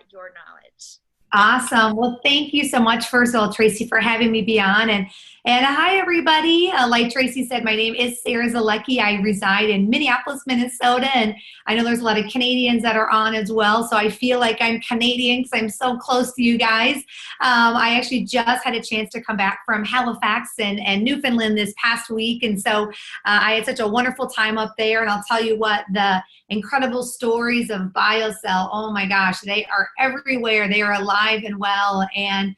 your knowledge. Awesome. Well, thank you so much, first of all, Tracy, for having me be on. And hi, everybody. Like Tracy said, my name is Sarah Zolecki. I reside in Minneapolis, Minnesota, and I know there's a lot of Canadians that are on as well. So I feel like I'm Canadian because I'm so close to you guys. I actually just had a chance to come back from Halifax and Newfoundland this past week, and so I had such a wonderful time up there. And I'll tell you what, the incredible stories of BioCell, oh my gosh, they are everywhere. They are alive and well. And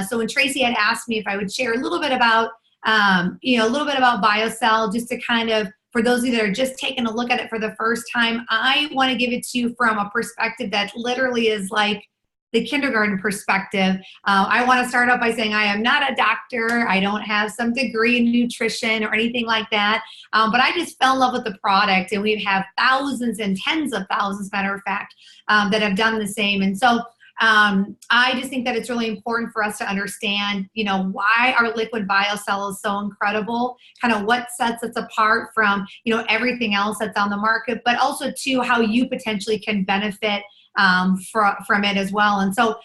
so when Tracy had asked me if I would share a little bit about, a little bit about BioCell, just to kind of, for those of you that are just taking a look at it for the first time, I want to give it to you from a perspective that literally is like the kindergarten perspective. I want to start out by saying I am not a doctor. I don't have some degree in nutrition or anything like that. But I just fell in love with the product, and we have thousands and tens of thousands, matter of fact, that have done the same. And so I just think that it's really important for us to understand, why our liquid BioCell is so incredible, kind of what sets us apart from, everything else that's on the market, but also too, how you potentially can benefit from it as well. And so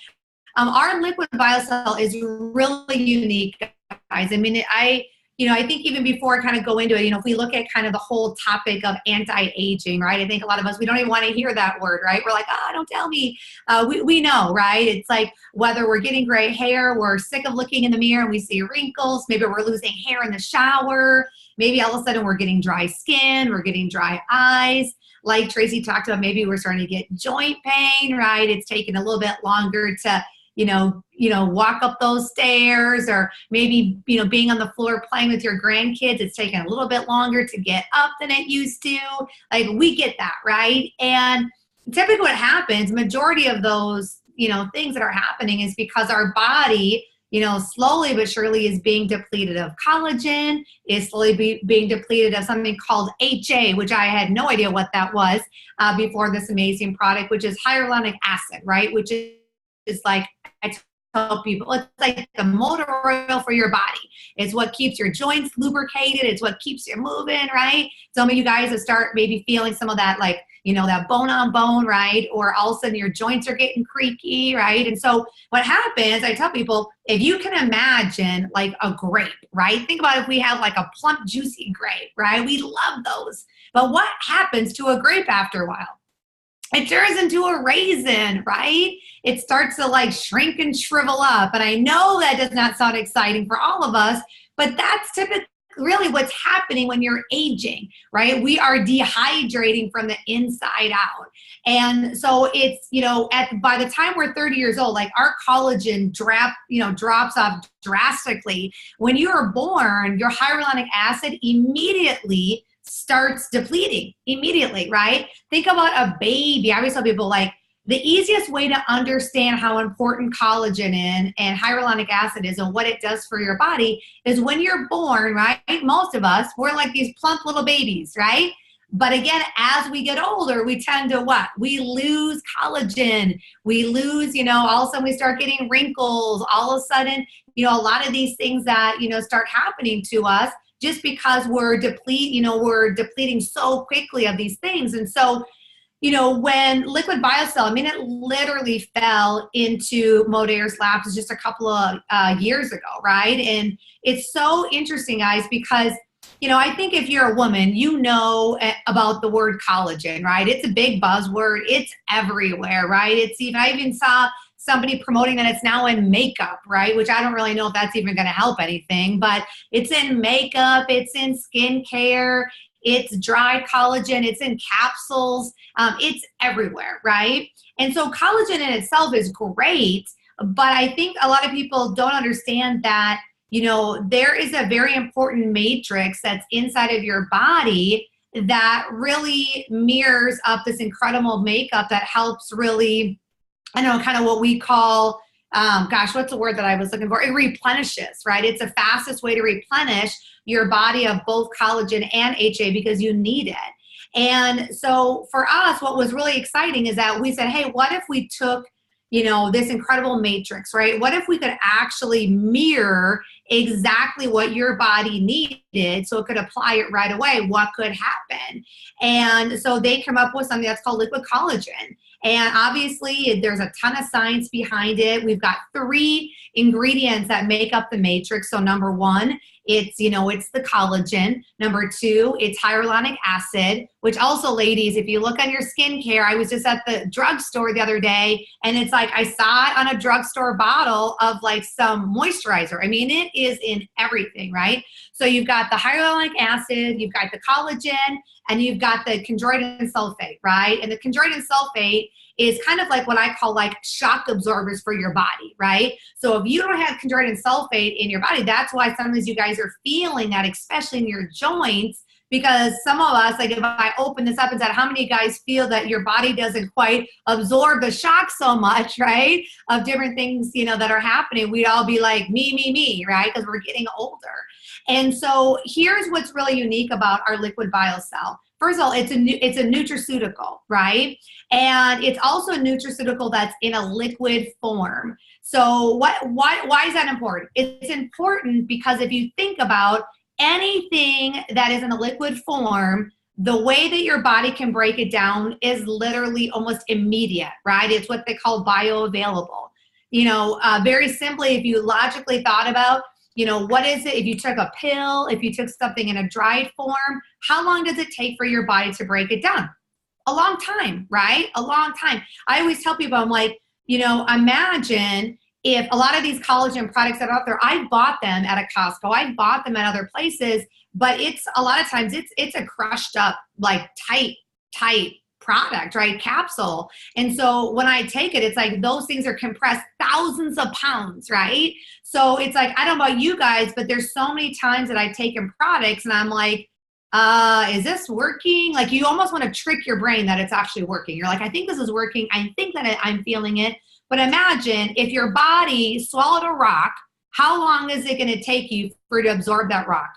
our liquid BioCell is really unique, guys. I mean, I think even before I kind of go into it, if we look at kind of the whole topic of anti-aging, right? I think a lot of us, we don't even want to hear that word, right? We're like, don't tell me. We know, right? It's like whether we're getting gray hair, we're sick of looking in the mirror and we see wrinkles, maybe we're losing hair in the shower, maybe all of a sudden we're getting dry skin, we're getting dry eyes. Like Tracy talked about, maybe we're starting to get joint pain, right? It's taking a little bit longer to, walk up those stairs, or maybe, being on the floor playing with your grandkids, it's taking a little bit longer to get up than it used to. Like, we get that, right? And typically what happens, majority of those, things that are happening is because our body, slowly but surely is being depleted of collagen, is slowly being depleted of something called HA, which I had no idea what that was before this amazing product, which is hyaluronic acid, right? Which is like, I tell people, it's like the motor oil for your body. It's what keeps your joints lubricated. It's what keeps you moving, right? Some of you guys will start maybe feeling some of that, like, that bone on bone, right? Or all of a sudden your joints are getting creaky, right? And so what happens, I tell people, if you can imagine like a grape, right? Think about if we have like a plump, juicy grape, right? We love those. But what happens to a grape after a while? It turns into a raisin, right? It starts to like shrink and shrivel up. And I know that does not sound exciting for all of us, but that's typically really what's happening when you're aging, right? We are dehydrating from the inside out. And so it's, by the time we're 30 years old, like our collagen drops off drastically. When you are born, your hyaluronic acid immediately starts depleting immediately, right? Think about a baby. I always tell people, like, the easiest way to understand how important collagen and hyaluronic acid is and what it does for your body is when you're born, right? Most of us, we're like these plump little babies, right? But again, as we get older, we tend to what? We lose collagen. We lose, all of a sudden we start getting wrinkles. All of a sudden, a lot of these things that, start happening to us just because we're depleting so quickly of these things. And so, when liquid BioCell, it literally fell into Modere's laps just a couple of years ago, right? And it's so interesting, guys, because, I think if you're a woman, about the word collagen, right? It's a big buzzword. It's everywhere, right? I even saw somebody promoting that it's now in makeup, right? Which I don't really know if that's even going to help anything, but it's in makeup, it's in skincare, it's dry collagen, it's in capsules, it's everywhere, right? And so collagen in itself is great, but I think a lot of people don't understand that, there is a very important matrix that's inside of your body that really mirrors up this incredible makeup that helps really, kind of what we call, what's the word that I was looking for? It replenishes, right? It's the fastest way to replenish your body of both collagen and HA because you need it. And so for us, what was really exciting is that we said, hey, what if we took, this incredible matrix, right? What if we could actually mirror exactly what your body needed so it could apply it right away? What could happen? And so they come up with something that's called liquid collagen. And obviously, there's a ton of science behind it. We've got 3 ingredients that make up the matrix. So number 1, it's the collagen. Number 2, it's hyaluronic acid, which also, ladies, if you look on your skincare, I was just at the drugstore the other day, and it's like I saw it on a drugstore bottle of like some moisturizer. I mean, it is in everything, right? So you've got the hyaluronic acid, you've got the collagen, and you've got the chondroitin sulfate, right? And the chondroitin sulfate is kind of like what I call like shock absorbers for your body, right? So if you don't have chondroitin sulfate in your body, that's why sometimes you guys are feeling that, especially in your joints, because some of us, like if I open this up and said, how many guys feel that your body doesn't quite absorb the shock so much, right? Of different things, that are happening, we'd all be like, me, right? Because we're getting older. And so here's what's really unique about our liquid biocell. First of all, it's a nutraceutical, right? And it's also a nutraceutical that's in a liquid form. So why is that important? It's important because if you think about anything that is in a liquid form, the way that your body can break it down is literally almost immediate, right? It's what they call bioavailable. Very simply, if you logically thought about, what is it if you took a pill, if you took something in a dried form, how long does it take for your body to break it down? A long time, right? A long time. I always tell people, I'm like, imagine if a lot of these collagen products that are out there, I've bought them at a Costco, I've bought them at other places, but it's a lot of times it's a crushed up, like tight product, right? Capsule. And so when I take it, it's like those things are compressed thousands of pounds, right? So it's like, I don't know about you guys, but there's so many times that I've taken products and I'm like, is this working? Like you almost want to trick your brain that it's actually working. You're like, I think this is working. I think that I'm feeling it. But imagine if your body swallowed a rock, how long is it going to take you for it to absorb that rock?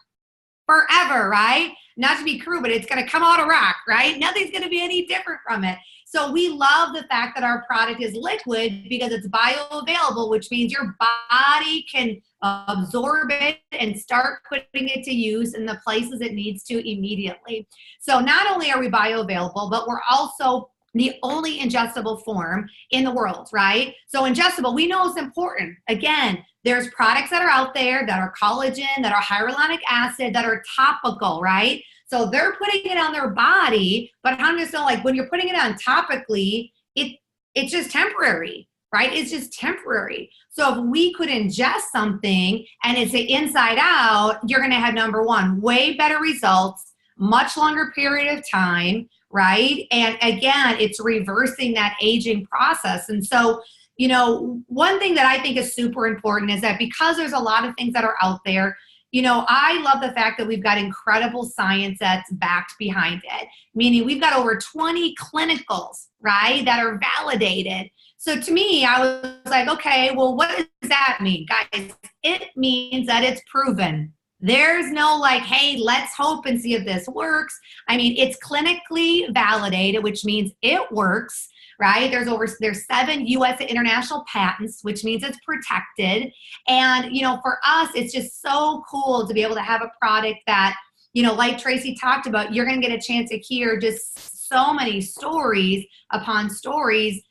Forever, right? Not to be crude, but it's going to come out a rock, right? Nothing's going to be any different from it. So we love the fact that our product is liquid because it's bioavailable, which means your body can absorb it and start putting it to use in the places it needs to immediately. So not only are we bioavailable, but we're also the only ingestible form in the world, right? So ingestible, we know it's important. Again, there's products that are out there that are collagen, that are hyaluronic acid, that are topical, right? So they're putting it on their body, but I'm just saying, like when you're putting it on topically, it's just temporary, right? It's just temporary. So if we could ingest something and it's the inside out, you're going to have, number 1, way better results, much longer period of time, right? And again, it's reversing that aging process. And so, one thing that I think is super important is that because there's a lot of things that are out there, I love the fact that we've got incredible science that's backed behind it, meaning we've got over 20 clinicals, right, that are validated. So to me, I was like, okay, well, what does that mean? Guys, it means that it's proven. There's no like, hey, let's hope and see if this works. I mean, it's clinically validated, which means it works, right? There's 7 U.S. and international patents, which means it's protected. And, for us, it's just so cool to be able to have a product that, like Tracy talked about, you're going to get a chance to hear just so many stories upon stories,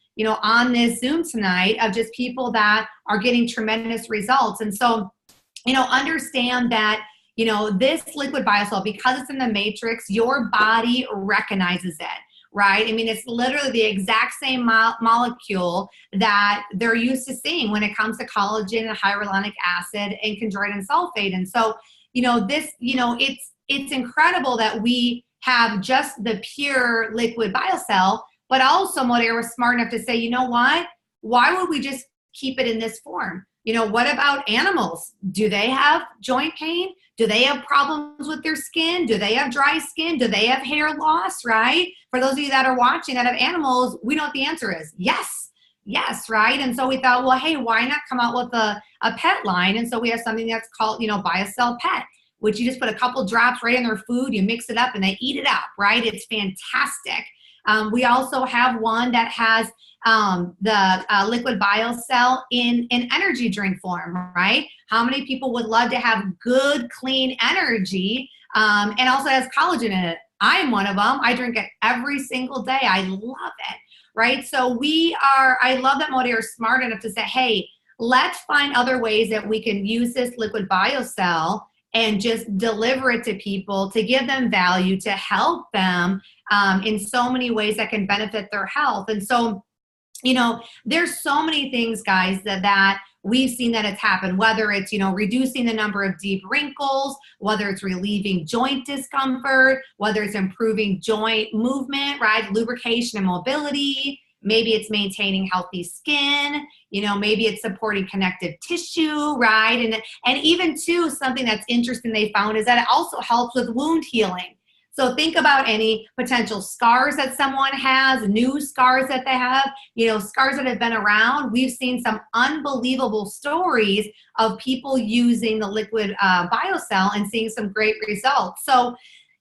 on this Zoom tonight of just people that are getting tremendous results. And so, understand that, this liquid biocell, because it's in the matrix, your body recognizes it, right? I mean, it's literally the exact same molecule that they're used to seeing when it comes to collagen and hyaluronic acid and chondroitin sulfate. And so, it's incredible that we have just the pure liquid biocell, but also Modere was smart enough to say, you know what? Why would we just keep it in this form? What about animals? Do they have joint pain? Do they have problems with their skin? Do they have dry skin? Do they have hair loss, right? For those of you that are watching that have animals, we know what the answer is. Yes, right? And so we thought, well, hey, why not come out with a pet line? And so we have something that's called, BioCell Pet, which you just put a couple drops right in their food, you mix it up and they eat it up, right? It's fantastic. We also have one that has the liquid biocell in an energy drink form, right? How many people would love to have good, clean energy and also has collagen in it? I'm one of them. I drink it every single day. I love it, right? So I love that Modere is smart enough to say, hey, let's find other ways that we can use this liquid biocell and just deliver it to people to give them value, to help them in so many ways that can benefit their health. And so, there's so many things, guys, that we've seen that it's happened, whether it's, reducing the number of deep wrinkles, whether it's relieving joint discomfort, whether it's improving joint movement, right? Lubrication and mobility. Maybe it's maintaining healthy skin, maybe it's supporting connective tissue, right? And even too, something that's interesting they found is that it also helps with wound healing. So think about any potential scars that someone has, new scars that they have, scars that have been around. We've seen some unbelievable stories of people using the liquid biocell and seeing some great results. So,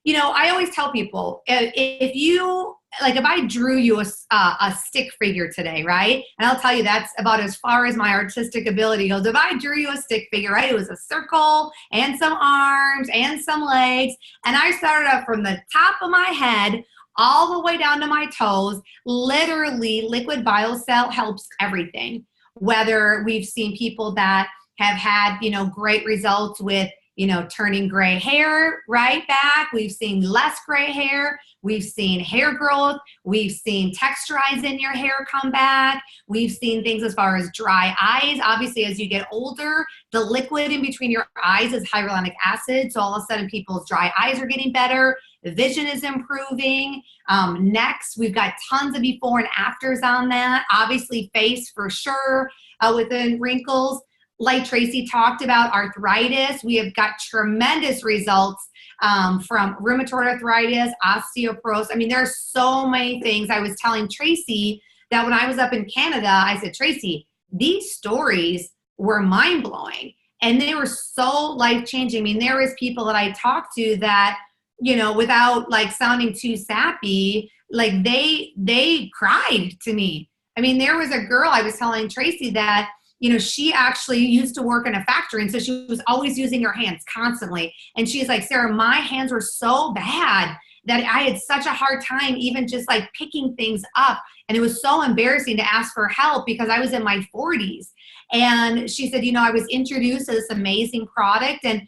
I always tell people, if I drew you a stick figure today, right? And I'll tell you that's about as far as my artistic ability goes. If I drew you a stick figure, right? It was a circle and some arms and some legs. And I started up from the top of my head all the way down to my toes. Literally, liquid biocell helps everything. Whether we've seen people that have had, great results with turning gray hair right back. We've seen less gray hair. We've seen hair growth. We've seen texturize in your hair come back. We've seen things as far as dry eyes. Obviously, as you get older, the liquid in between your eyes is hyaluronic acid. So all of a sudden, people's dry eyes are getting better. The vision is improving. Next, we've got tons of before and afters on that. Obviously, face for sure within wrinkles. Like Tracy talked about, arthritis, we have got tremendous results from rheumatoid arthritis, osteoporosis. I mean, there are so many things. I was telling Tracy that when I was up in Canada, I said, Tracy, these stories were mind-blowing and they were so life-changing. I mean, there was people that I talked to that, without sounding too sappy, they cried to me. I mean, there was a girl, I was telling Tracy that, she actually used to work in a factory. And so she was always using her hands constantly. And she's like, Sarah, my hands were so bad that I had such a hard time even just picking things up. And it was so embarrassing to ask for help because I was in my 40s. And she said, I was introduced to this amazing product. And,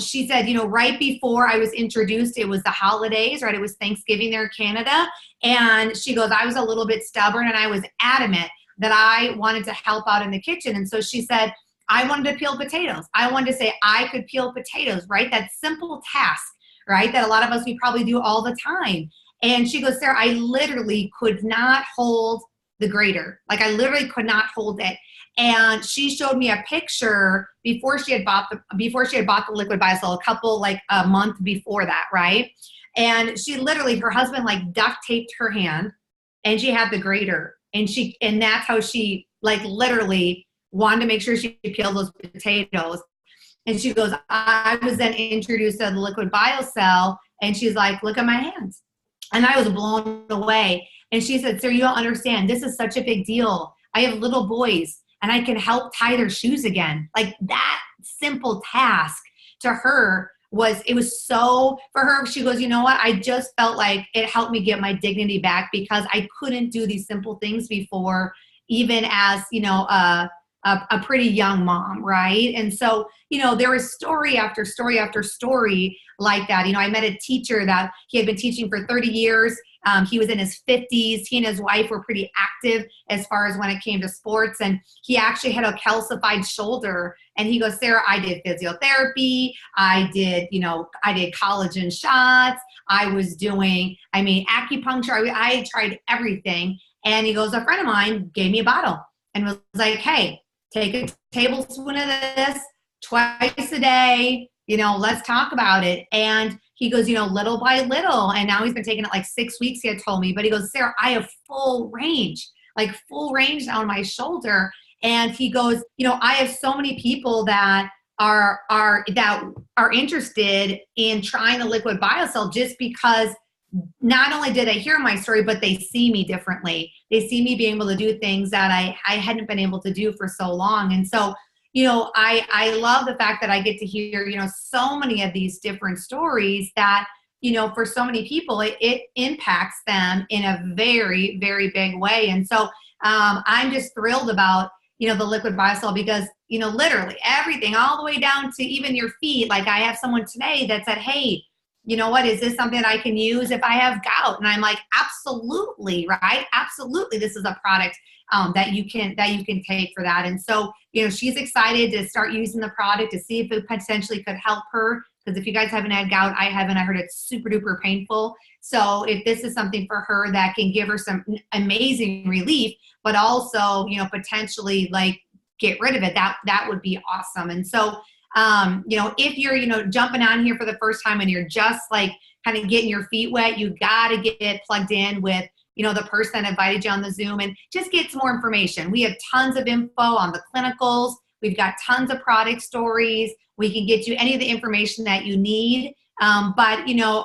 she said, right before I was introduced, it was the holidays, right? It was Thanksgiving there in Canada. And she goes, I was a little bit stubborn and I was adamant that I wanted to help out in the kitchen. And so she said, I wanted to peel potatoes. I wanted to say I could peel potatoes, right? That simple task, right? That a lot of us, we probably do all the time. And she goes, Sarah, I literally could not hold the grater. I literally could not hold it. And she showed me a picture before she had bought the liquid biocell, a month before that, right? And she literally, her husband duct taped her hand and she had the grater. And that's how she literally wanted to make sure she peeled those potatoes. And she goes, I was then introduced to the liquid biocell and she's like, look at my hands. And I was blown away. And she said, Sarah, you don't understand. This is such a big deal. I have little boys and I can help tie their shoes again. That simple task to her it was so, for her, she goes, you know what? I just felt like it helped me get my dignity back because I couldn't do these simple things before, even as, a pretty young mom, right? And so, there was story after story after story like that. I met a teacher that he had been teaching for 30 years. He was in his 50s. He and his wife were pretty active as far as when it came to sports. And he actually had a calcified shoulder. And he goes, Sarah, I did physiotherapy. I did collagen shots. I was doing, acupuncture. I tried everything. And he goes, a friend of mine gave me a bottle and was like, hey, take a tablespoon of this twice a day. Let's talk about it. And he goes, little by little. And now he's been taking it 6 weeks, he had told me. But he goes, Sarah, I have full range down my shoulder. And he goes, I have so many people that are interested in trying the liquid biocell just because not only did I hear my story, but they see me differently. They see me being able to do things that I hadn't been able to do for so long. And so, I love the fact that I get to hear, so many of these different stories that for so many people, it impacts them in a very, very big way. And so I'm just thrilled about, the liquid biosol because, literally everything all the way down to even your feet. Like I have someone today that said, hey, you know what, is this something I can use if I have gout? And I'm like, absolutely, right? Absolutely. This is a product that you can take for that. And so, she's excited to start using the product to see if it potentially could help her. Because if you guys haven't had gout, I haven't. I heard it's super duper painful. So if this is something for her that can give her some amazing relief, but also, potentially like get rid of it, that would be awesome. And so, if you're, jumping on here for the first time and you're just like kind of getting your feet wet, you got to get plugged in with, the person that invited you on the Zoom and just get some more information. We have tons of info on the clinicals. We've got tons of product stories. We can get you any of the information that you need. But,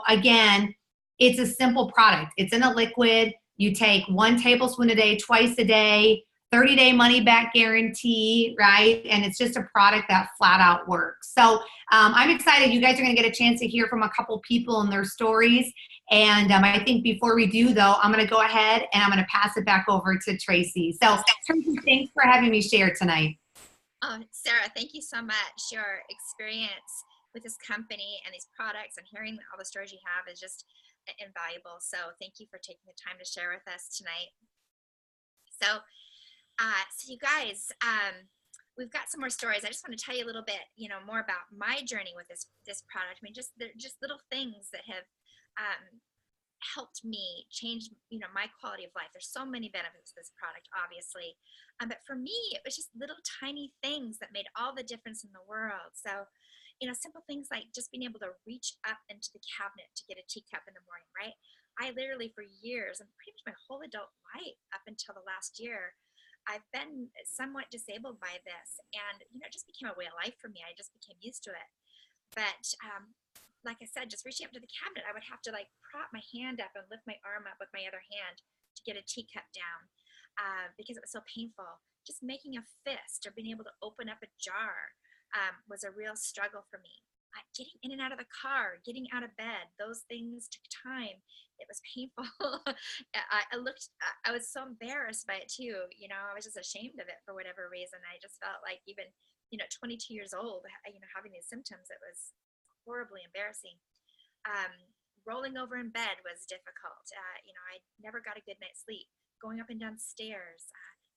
again, it's a simple product. It's in a liquid. You take 1 tablespoon a day, twice a day, 30-day money-back guarantee, right? And it's just a product that flat out works. So I'm excited. You guys are going to get a chance to hear from a couple people and their stories. And I think before we do, though, I'm going to go ahead and I'm going to pass it back over to Tracy. So Tracy, thanks for having me share tonight. Oh, Sarah, thank you so much. Your experience with this company and these products and hearing all the stories you have is just invaluable. So thank you for taking the time to share with us tonight. So you guys, we've got some more stories. I just want to tell you a little bit, more about my journey with this product. I mean, they're just little things that have helped me change, my quality of life. There's so many benefits to this product, obviously. But for me, it was just little tiny things that made all the difference in the world. So, simple things like just being able to reach up into the cabinet to get a teacup in the morning, right? I literally for years, and pretty much my whole adult life up until the last year, I've been somewhat disabled by this. And, it just became a way of life for me. I just became used to it. But like I said, just reaching up to the cabinet, I would have to like prop my hand up and lift my arm up with my other hand to get a teacup down because it was so painful. Just making a fist or being able to open up a jar was a real struggle for me. Getting in and out of the car, getting out of bed, those things took time. It was painful. I was so embarrassed by it too. I was just ashamed of it for whatever reason. I just felt like even, 22 years old, having these symptoms, it was horribly embarrassing. Rolling over in bed was difficult. I never got a good night's sleep. Going up and down stairs,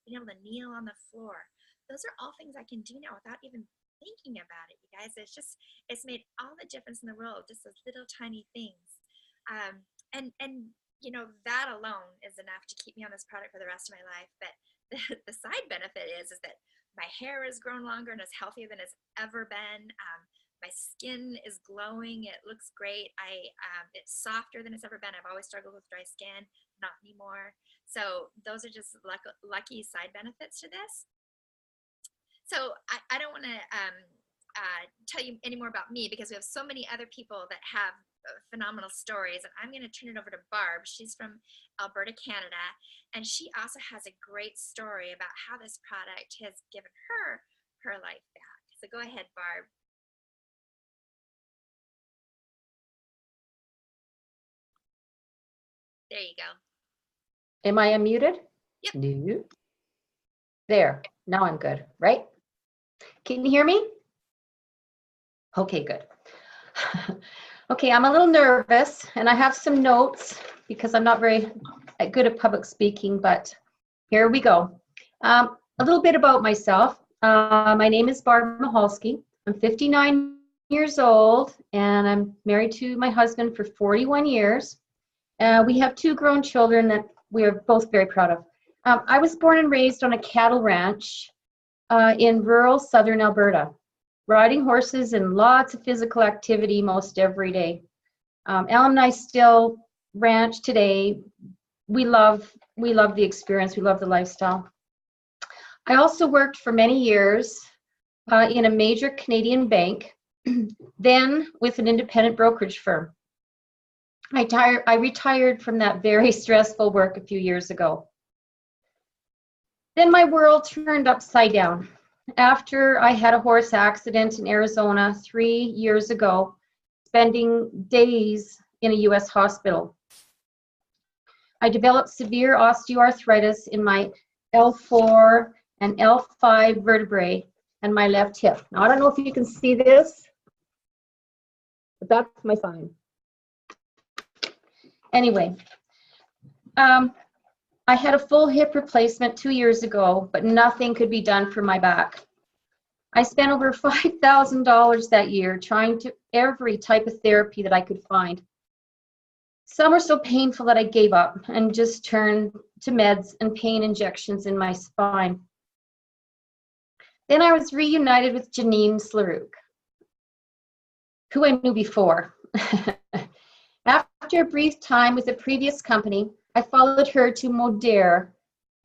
being able to kneel on the floor. Those are all things I can do now without even thinking about it, you guys. It's made all the difference in the world, just those little tiny things. And that alone is enough to keep me on this product for the rest of my life. But the side benefit is that my hair has grown longer and is healthier than it's ever been. My skin is glowing. It looks great. It's softer than it's ever been. I've always struggled with dry skin, not anymore. So those are just lucky side benefits to this. So I don't want to tell you any more about me because we have so many other people that have phenomenal stories. And I'm going to turn it over to Barb. She's from Alberta, Canada. And she also has a great story about how this product has given her life back. So go ahead, Barb. There you go. Am I unmuted? Yep. No. There. Now I'm good, right? Can you hear me? Okay, good. Okay, I'm a little nervous and I have some notes because I'm not very good at public speaking, but here we go. A little bit about myself. My name is Barb Michalski. I'm 59 years old and I'm married to my husband for 41 years. We have 2 grown children that we are both very proud of. I was born and raised on a cattle ranch in rural southern Alberta, riding horses and lots of physical activity most every day. Alumni still ranch today. We love the experience. We love the lifestyle. I also worked for many years in a major Canadian bank, then with an independent brokerage firm. I retired from that very stressful work a few years ago. Then my world turned upside down after I had a horse accident in Arizona 3 years ago, spending days in a US hospital. I developed severe osteoarthritis in my L4 and L5 vertebrae and my left hip. Now, I don't know if you can see this, but that's my sign. Anyway, I had a full hip replacement 2 years ago, but nothing could be done for my back. I spent over $5,000 that year trying every type of therapy that I could find. Some were so painful that I gave up and just turned to meds and pain injections in my spine. Then I was reunited with Janine Slarouk, who I knew before. After a brief time with a previous company, I followed her to Modere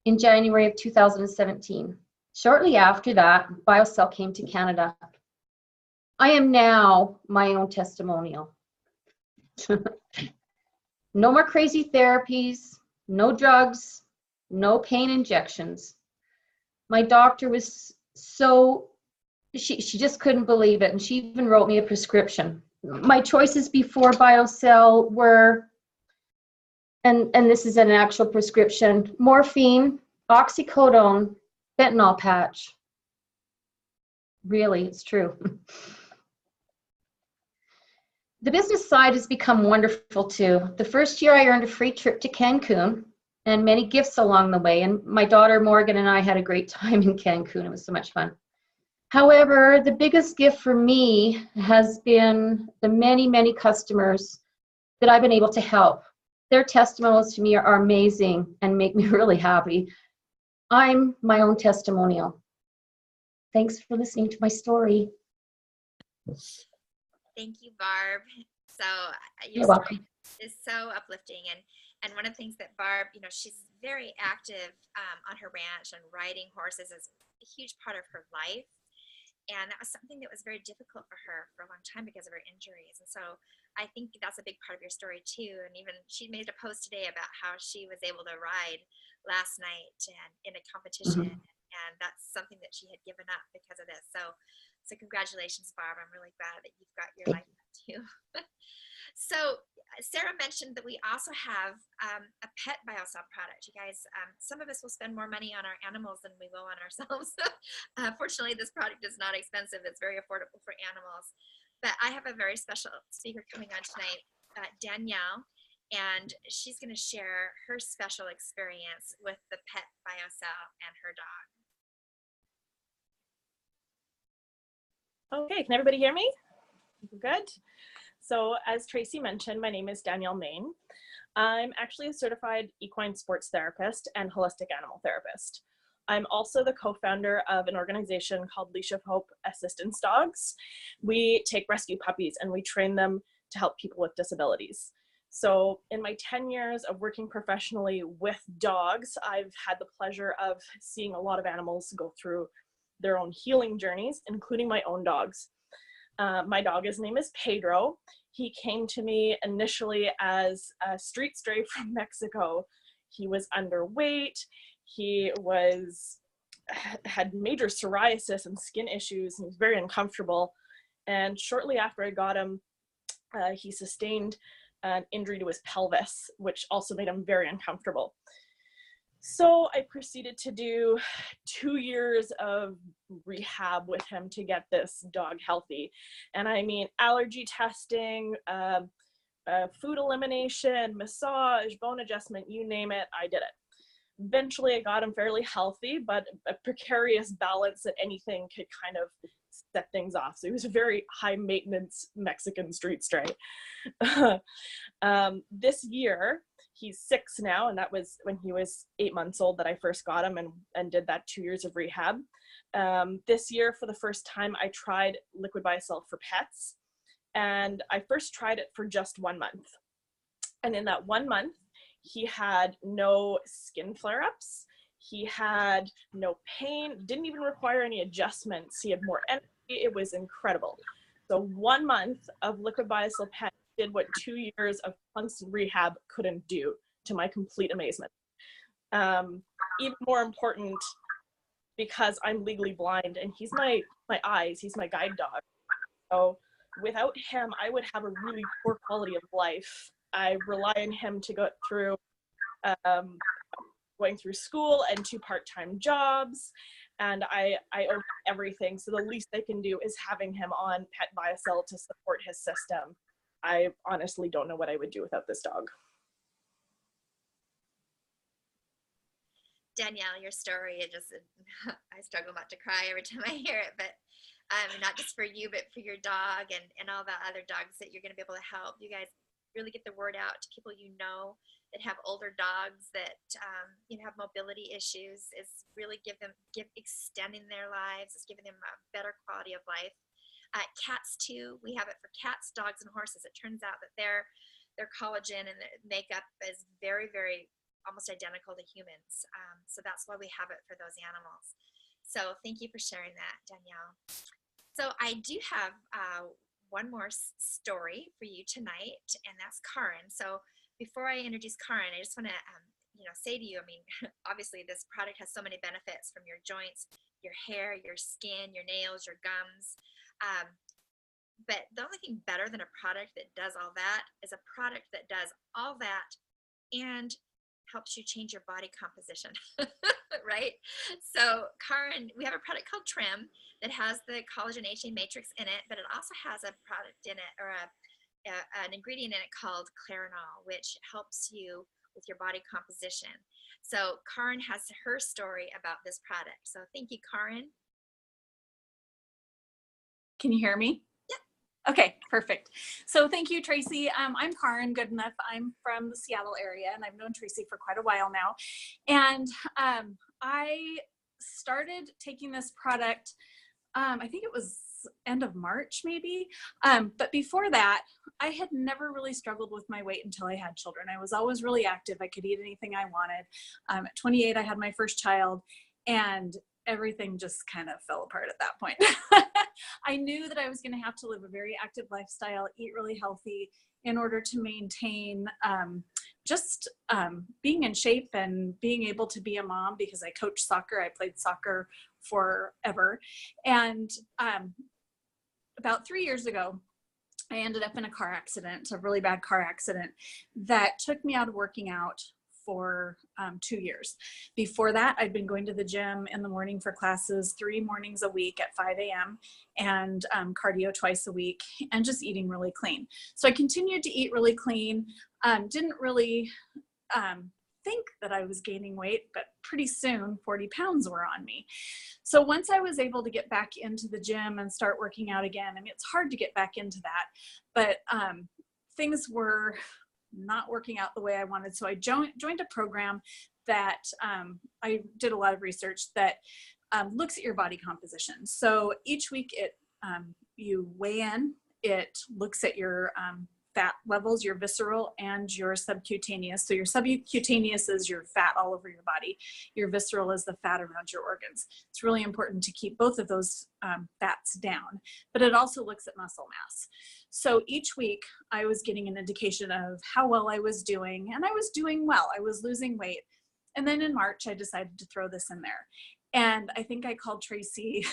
in January of 2017. Shortly after that, BioCell came to Canada. I am now my own testimonial. No more crazy therapies, no drugs, no pain injections. My doctor was she just couldn't believe it, and she even wrote me a prescription. My choices before BioCell were, and this is an actual prescription, morphine, oxycodone, fentanyl patch. Really, it's true. The business side has become wonderful too. The first year I earned a free trip to Cancun and many gifts along the way. And my daughter Morgan and I had a great time in Cancun. It was so much fun. However, the biggest gift for me has been the many, many customers that I've been able to help. Their testimonials to me are amazing and make me really happy. I'm my own testimonial. Thanks for listening to my story. Thank you, Barb. So You're your welcome. story is so uplifting, and one of the things that Barb, she's very active on her ranch, and riding horses is a huge part of her life. And that was something that was very difficult for her for a long time because of her injuries. And so I think that's a big part of your story too. And even she made a post today about how she was able to ride last night and in a competition. And that's something that she had given up because of this. So congratulations, Barb. I'm really glad that you've got your life back too. So Sarah mentioned that we also have a pet BioCell product. You guys, some of us will spend more money on our animals than we will on ourselves. Fortunately, this product is not expensive. It's very affordable for animals. But I have a very special speaker coming on tonight, Danielle, and she's going to share her special experience with the pet BioCell and her dog. Okay, can everybody hear me? Good. So as Tracy mentioned, my name is Danielle Main. I'm actually a certified equine sports therapist and holistic animal therapist. I'm also the co-founder of an organization called Leash of Hope Assistance Dogs. We take rescue puppies and we train them to help people with disabilities. So in my 10 years of working professionally with dogs, I've had the pleasure of seeing a lot of animals go through their own healing journeys, including my own dogs. My dog, his name is Pedro. He came to me initially as a street stray from Mexico. He was underweight. He had major psoriasis and skin issues, and he was very uncomfortable. And shortly after I got him, he sustained an injury to his pelvis, which also made him very uncomfortable. So I proceeded to do 2 years of rehab with him to get this dog healthy. And I mean, allergy testing, food elimination, massage, bone adjustment, you name it, I did it. Eventually I got him fairly healthy, but a precarious balance that anything could kind of set things off. So he was a very high maintenance Mexican street stray. This year, he's 6 now, and that was when he was 8 months old that I first got him and did that 2 years of rehab. This year, for the first time, I tried Liquid BioCell for pets, and I first tried it for just 1 month. And in that 1 month, he had no skin flare-ups. He had no pain, didn't even require any adjustments. He had more energy. It was incredible. So 1 month of Liquid BioCell Pet did what 2 years of constant rehab couldn't do, to my complete amazement. Even more important, because I'm legally blind and he's my eyes, he's my guide dog. So without him, I would have a really poor quality of life. I rely on him to go through going through school and 2 part-time jobs, and I owe him everything. So the least I can do is having him on Pet Viacel to support his system. I honestly don't know what I would do without this dog. Danielle, your story, I struggle not to cry every time I hear it, but not just for you, but for your dog and all the other dogs that you're going to be able to help. You guys really get the word out to people you know that have older dogs that have mobility issues. Is really extending their lives. It's giving them a better quality of life. Cats too. We have it for cats, dogs, and horses. It turns out that their collagen and their makeup is very, very almost identical to humans. So that's why we have it for those animals. So thank you for sharing that, Danielle. So I do have one more story for you tonight, and that's Karin. So before I introduce Karin, I just want to say to you, I mean, obviously this product has so many benefits, from your joints, your hair, your skin, your nails, your gums. But the only thing better than a product that does all that is a product that does all that and helps you change your body composition, right? So Karin, we have a product called Trim that has the collagen HA matrix in it, but it also has a product in it, or an ingredient in it called Clarinol, which helps you with your body composition. So Karin has her story about this product. So thank you, Karin. Can you hear me? Okay, perfect. So thank you, Tracy. I'm Karin Goodenough. I'm from the Seattle area, and I've known Tracy for quite a while now. And I started taking this product, I think it was end of March maybe. But before that, I had never really struggled with my weight until I had children. I was always really active. I could eat anything I wanted. At 28, I had my first child, and everything just kind of fell apart at that point. I knew that I was going to have to live a very active lifestyle, eat really healthy in order to maintain being in shape and being able to be a mom, because I coached soccer. I played soccer forever. And about 3 years ago, I ended up in a car accident, a really bad car accident that took me out of working out for 2 years. Before that, I'd been going to the gym in the morning for classes 3 mornings a week at 5 a.m. and cardio twice a week, and just eating really clean. So I continued to eat really clean, didn't really think that I was gaining weight, but pretty soon 40 pounds were on me. So once I was able to get back into the gym and start working out again, I mean, it's hard to get back into that, but things were not working out the way I wanted. So I joined a program that I did a lot of research that looks at your body composition. So each week you weigh in, it looks at your fat levels, your visceral and your subcutaneous. So your subcutaneous is your fat all over your body. Your visceral is the fat around your organs. It's really important to keep both of those fats down, but it also looks at muscle mass. So each week I was getting an indication of how well I was doing, and I was doing well. I was losing weight. And then in March, I decided to throw this in there. And I think I called Tracy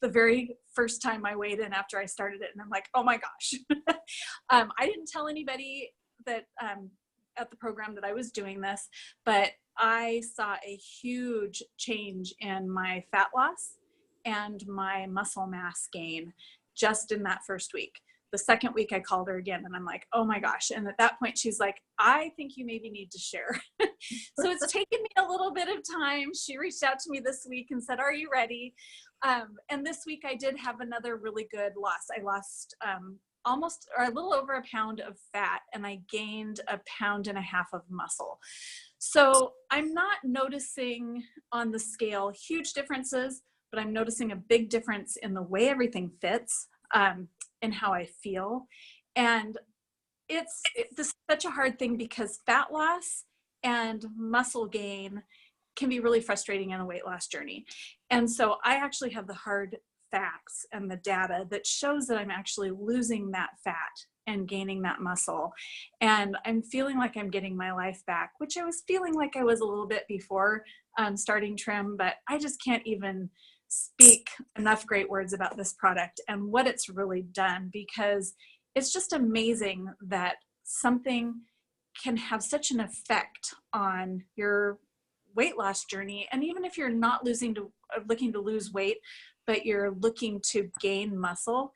the very first time I weighed in after I started it. And I'm like, oh my gosh. I didn't tell anybody that at the program that I was doing this, but I saw a huge change in my fat loss and my muscle mass gain just in that first week. The second week I called her again, and I'm like, oh my gosh. And at that point she's like, I think you maybe need to share. So it's taken me a little bit of time. She reached out to me this week and said, are you ready? And this week I did have another really good loss. I lost almost, or a little over a pound of fat, and I gained 1.5 pounds of muscle. So I'm not noticing on the scale huge differences, but I'm noticing a big difference in the way everything fits, and how I feel. And this is such a hard thing, because fat loss and muscle gain can be really frustrating in a weight loss journey. And so I actually have the hard facts and the data that shows that I'm actually losing that fat and gaining that muscle. And I'm feeling like I'm getting my life back, which I was feeling like I was a little bit before starting Trim, but I just can't even speak enough great words about this product and what it's really done, because it's just amazing that something can have such an effect on your weight loss journey. And even if you're not looking to lose weight, but you're looking to gain muscle,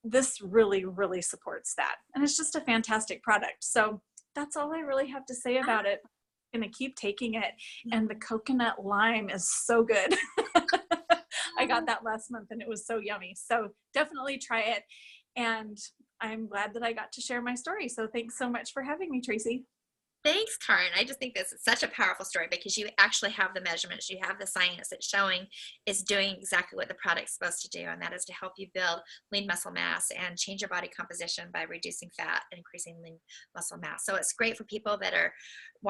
this really, really supports that. And it's just a fantastic product. So that's all I really have to say about it. I'm going to keep taking it. And the coconut lime is so good. I got that last month and it was so yummy. So definitely try it. And I'm glad that I got to share my story. So thanks so much for having me, Tracy. Thanks, Karen. I just think this is such a powerful story because you actually have the measurements, you have the science that's showing it's doing exactly what the product's supposed to do, and that is to help you build lean muscle mass and change your body composition by reducing fat and increasing lean muscle mass. So it's great for people that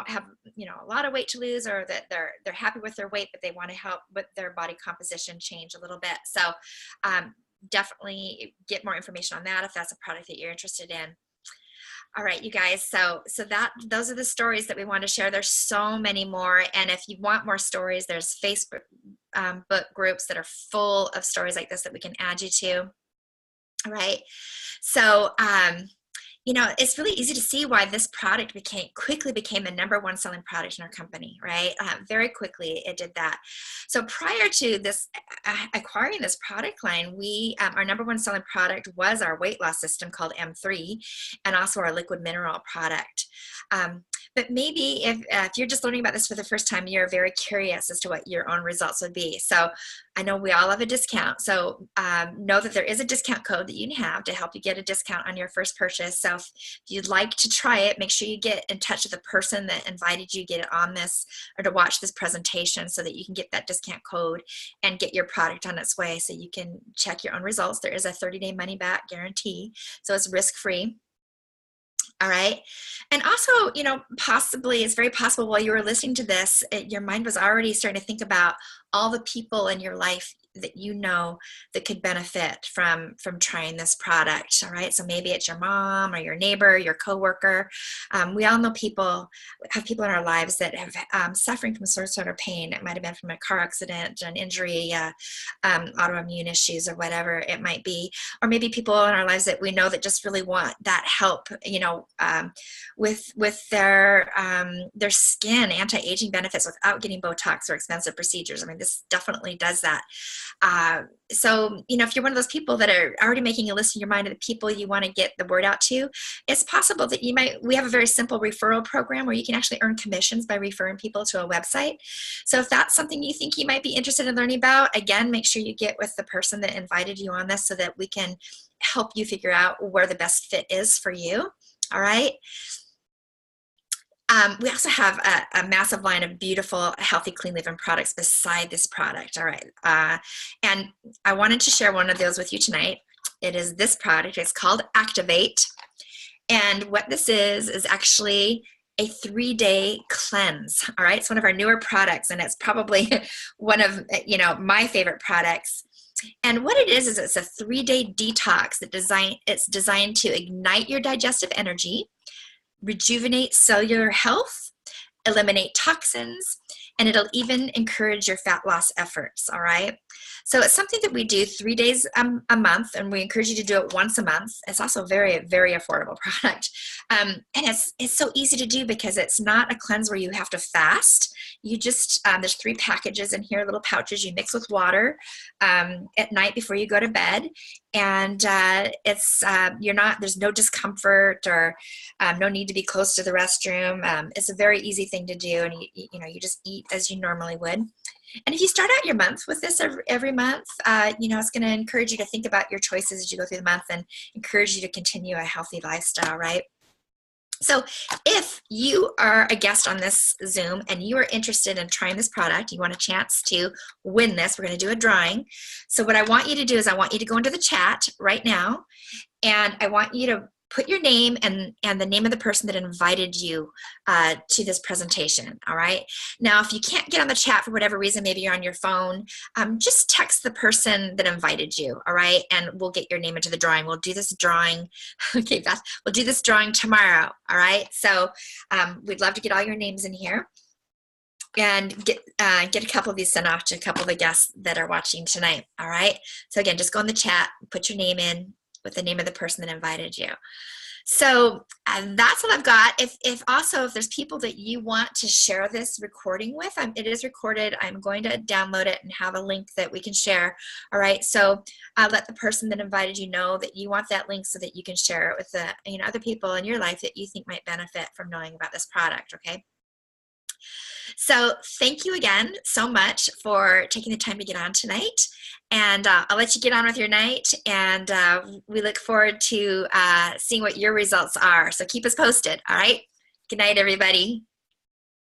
have a lot of weight to lose, or that they're happy with their weight, but they want to help with their body composition change a little bit. So definitely get more information on that if that's a product that you're interested in. All right, you guys, so those are the stories that we want to share. There's so many more, and if you want more stories, there's Facebook book groups that are full of stories like this that we can add you to. All right, so it's really easy to see why this product quickly became the #1 selling product in our company, right? Very quickly it did that. So prior to this, acquiring this product line, our #1 selling product was our weight loss system called M3, and also our liquid mineral product. But maybe if you're just learning about this for the first time, you're very curious as to what your own results would be. So I know we all have a discount. So know that there is a discount code that you can have to help you get a discount on your first purchase. So if you'd like to try it, make sure you get in touch with the person that invited you, get it on this or to watch this presentation so that you can get that discount code and get your product on its way so you can check your own results. There is a 30-day money back guarantee, so it's risk-free. All right. And also, possibly it's very possible while you were listening to this, your mind was already starting to think about all the people in your life that that could benefit from trying this product. All right. So maybe it's your mom or your neighbor, your coworker. We all know have people in our lives that have suffering from some sort of pain. It might have been from a car accident, an injury, autoimmune issues, or whatever it might be. Or maybe people in our lives that we know that just really want that help, with their skin, anti-aging benefits without getting Botox or expensive procedures. I mean, this definitely does that. So, if you're one of those people that are already making a list in your mind of the people you want to get the word out to, it's possible that we have a very simple referral program where you can actually earn commissions by referring people to a website. So if that's something you think you might be interested in learning about, again, make sure you get with the person that invited you on this so that we can help you figure out where the best fit is for you. All right. We also have a massive line of beautiful, healthy, clean living products beside this product. All right. And I wanted to share one of those with you tonight. It is this product. It's called Activate. And what this is actually a 3-day cleanse. All right. It's one of our newer products, and it's probably one of, my favorite products. And what it is it's a 3-day detox it's designed to ignite your digestive energy, rejuvenate cellular health, eliminate toxins, and it'll even encourage your fat loss efforts. All right. So it's something that we do 3 days a month, and we encourage you to do it once a month. It's also a very, very affordable product. And it's so easy to do because it's not a cleanse where you have to fast. You just, there's 3 packages in here, little pouches you mix with water at night before you go to bed. And there's no discomfort or no need to be close to the restroom. It's a very easy thing to do, and you just eat as you normally would. And if you start out your month with this every month, it's going to encourage you to think about your choices as you go through the month and encourage you to continue a healthy lifestyle, right? So if you are a guest on this Zoom and you are interested in trying this product, you want a chance to win this, we're going to do a drawing. So what I want you to do is I want you to go into the chat right now, and I want you to put your name and the name of the person that invited you to this presentation. All right. Now, if you can't get on the chat for whatever reason, maybe you're on your phone, just text the person that invited you. All right. And we'll get your name into the drawing. We'll do this drawing. Okay, Beth, we'll do this drawing tomorrow. All right. So we'd love to get all your names in here. and get a couple of these sent off to a couple of the guests that are watching tonight. All right. So again, just go in the chat, put your name in with the name of the person that invited you. So that's all I've got. If there's people that you want to share this recording with, it is recorded. I'm going to download it and have a link that we can share. All right. So let the person that invited you know that you want that link so that you can share it with the other people in your life that you think might benefit from knowing about this product. Okay. So thank you again so much for taking the time to get on tonight. And I'll let you get on with your night. And we look forward to seeing what your results are. So keep us posted. All right. Good night, everybody.